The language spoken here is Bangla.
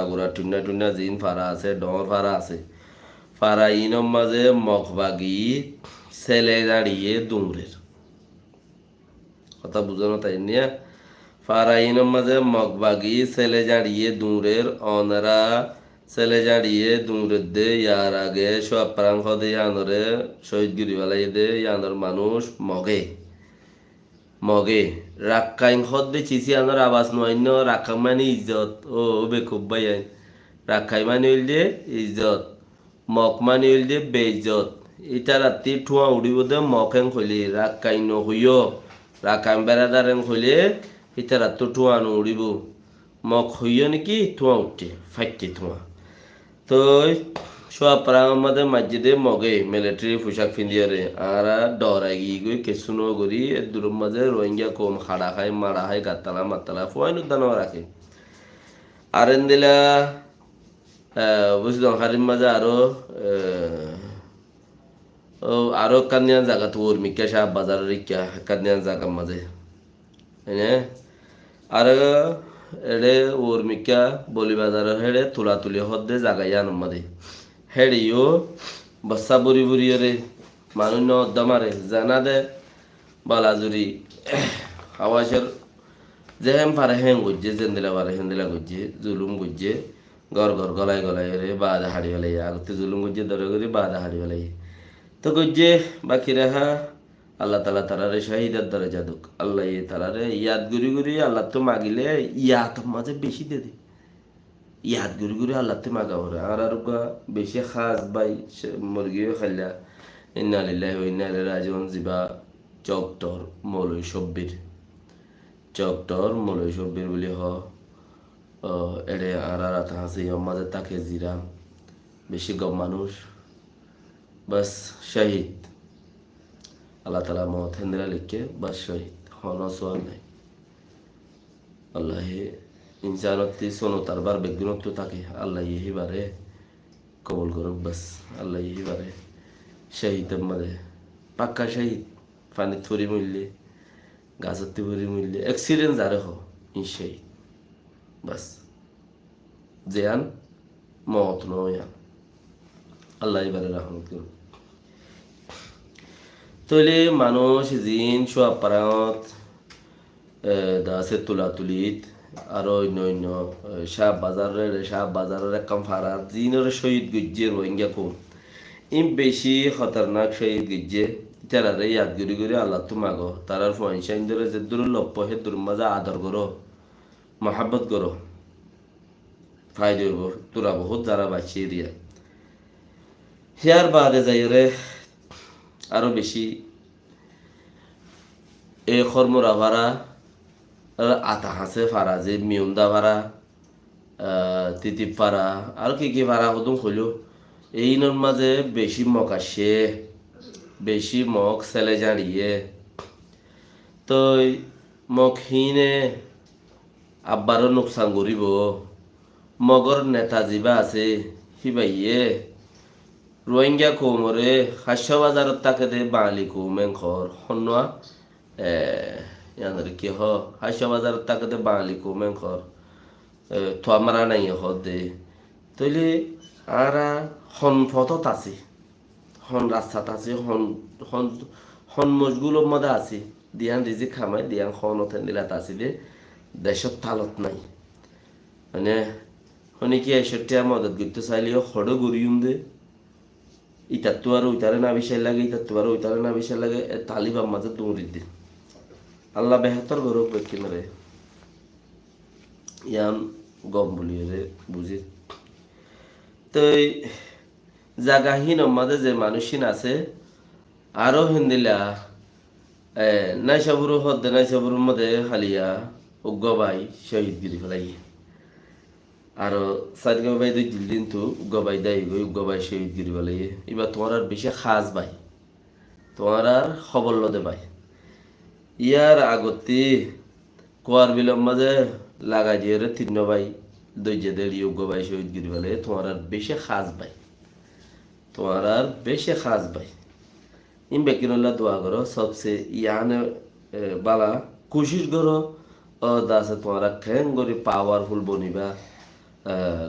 গুড়া টুন্না টুন্না জিন ফারা আছে ডর ফারা আছে ফারা ইনম মাঝে মগবাগি ছেলে দাঁড়িয়ে দুমরের কথা বুঝানো তাই নিয়ে ফারা ইনম মাঝে মগবাগি ছেলে দাঁড়িয়ে দুমরের অনরা ছেলে দাঁড়িয়ে দুমরের দে ইয়ার আগে সব প্রাণ হদে ইয়ানরে শহীদ গিরিবালাই দে ইয়ানর মানুষ মগে মগে রাক্কাইন হদ্দে চিসি আনার আবাস নয়ন্য রাখাং মানে ইজ্জত ও বে খুব ভাই রাখাই মানে হইল যে ইজ্জত মক মানে হইল যে বেইজ্জত ইটা রাত্রি ঠুয়া উড়িব দে মকেন খইলে রাখাই নহইয় রাখাই বেড়াদারেন খইলে ইটা রাত্র ঠুয়া উড়িব মক হইয় নাকি ঠুয়া উঠছে ফাইটছে ঠুয়া তো সব আমাদের মসজিদে মগে মিলিটারি পোশাক পিন্ধিয়ারে আর ডরাই গিয়ে কেসুনো করি দূর মাঝে রোহিঙ্গা কম খাড়া খায় মারা খায় গাতালা মাতালা ফুয়াইন দানো রাখে আর দিলা বুঝলাম হারির মাঝে আরো কান্যান জায়গা তো উর্মিকা সাহ বাজারের রিক্কা কান্যান জায়গার মাঝে হ্যাঁ আর এড়ে উর্মিকা বলি বাজারের হেড়ে তুলা তুলি হদ্দে জাগাই আনম মাদে হেড়িও বস্তা বুড়ি বুড়ি রে মানুষ নদ্দা মারে জানা দে বালাজুরি হাওয়াসের যে হেম পারে হেম গুজছে জেন্দিলা পারে হেন্দিলা গুজছে জুলুম গুজছে গড় গড় গলায় গলায় রে বাদা হাড়ি ফেলাই আগতে জুলুম গুজছে ধরে করে বাদা হাড়ি ফেলাই তো গুজছে বাকি রেহা আল্লাহ তালা তারারে শাহিদার দ্বারা যাদুক আল্লাহ তারারে ইয়াদ গুরি গুরি আল্লাহ তো মাগিলে ইয়াত মাঝে বেশি দে দে ইয়াদ গুরি গুরি আল্লাহতে মাগা ভরে আর বেশি খাস বাই মুরগিও খাইলা ইন্না লিল্লাহি ওয়া ইন্না ইলাইহি রাজিউন জিবা চকটর মৌলই সব্বির চকটর মৌলই সব্বির বলি এড়ে আর রাত হাসি মাঝে তাকে জিরা বেশি গম মানুষ বাস শহীদ আল্লাহ তালা মত হেন্দিরা লিখে বাস শহীদ হন সোয়াল নাই আল্লাহে ইনসানতি সোনো তারবার বেগুনত থাকে আল্লাহ ইহিবারে কবল করুক বাস আল্লাহ ইহিবারে শহীদ মাঝে পাক্কা শহীদ পানিত ফুরি মূল্যে গাছতে ফুরি মূল্যে অ্যাক্সিডেন্ট যারে ই শহীদ বাস জেয়ান মত নয়ান আল্লাহ এবারে রহমত করুন তৈলে মানুষ জিন সোয়া পারাত দাসে তুলা তুলিত আরো অন্য অন্য শাহ বাজারের একদম ফারার জিনের শহীদ গুজ্জে রোহিঙ্গা কম ইম বেশি খতরনাক শহীদ গুজ্জে তারারে ইয়াদ গুরি গুরি আল্লাহ তো মাগো তারার ফয়সাইন ধরে যে দূর লপ্প হে দূর মাজা আদর করো মহাব্বত করো ফায়দা হইব তোরা বহুত যারা বাঁচিয়ে দিয়া হিয়ার বাদে যাই রে আরো বেশি এ খরমরা ভাড়া আতা হাসে ফারা যে মিউন্দা ভাড়া তিতিপ ফারা আর কি ভাড়া হতুম হইল এই মাঝে বেশি মক আসে বেশি মক ছেলে জাঁড়িয়ে তো মক হিনে আব্বারও নোকসান করিব মগর নেতা যিবা আছে সিবাইয়ে রোহিঙ্গা কৌমরে হাস্য বাজারত তাকে দে বাঙালি কৌমেন ঘর সন্নোয়া ইয়াদের কি হাস্য বাজারত তাকে দে বাঙালি কৌমেন ঘর থোয়া মারা নাই দে তৈলে আর হন ফতত আছে হন রাস্তাত আছে হন মজগুলোর মধ্যে আছে দিয়ান রিজি খামাই দিয়ান খন দিলাত আছে দে দেশত তালত নাই মানে হনে কি এসটিয়া মদত করতে চাইলেও খড়ো গড়িউম দে ইটার তো আর ওইটারে না বিষয় লাগে ইটার তো আর ওইটারে না বিষয় লাগে তালিবান মাঝে দৌড়ি দিন আল্লাহ বেহতর গরব কিনারে ইয়ান গম বলি রে বুঝি তো জাগাহীন মাঝে যে মানুষহীন আছে আরো হিন্দিলা নাইসাবুরু হদ্দে নাইসাবুরুর মধ্যে হালিয়া উগ্গবাই শহীদগিরি ফেলাই আরো সাইদগা বাই দুই দিন তো উগ্গবাই দাই গই উগ্গবাই শহীদগিরি ফেলাই এবার তোমার আর বেশি খাস ভাই তোমার আর খবর লদে ভাই ইয়ার আগতে কোয়ার বিলম মাঝে লাগাই দিয়ে রে তিন ভাই দৈজে দেড়ি উগ্গবাই শহীদগিরি ফেলাই তোমার আর বেশি খাস ভাই তোমার আর বেশি খাস ভাই ইম বেকিনুল্লাহ দোয়া করো সবসে ইয়ানে বালা কোশিশ করো দাসে তোমারা খেং করে পাওয়ারফুল বনিবা আহ,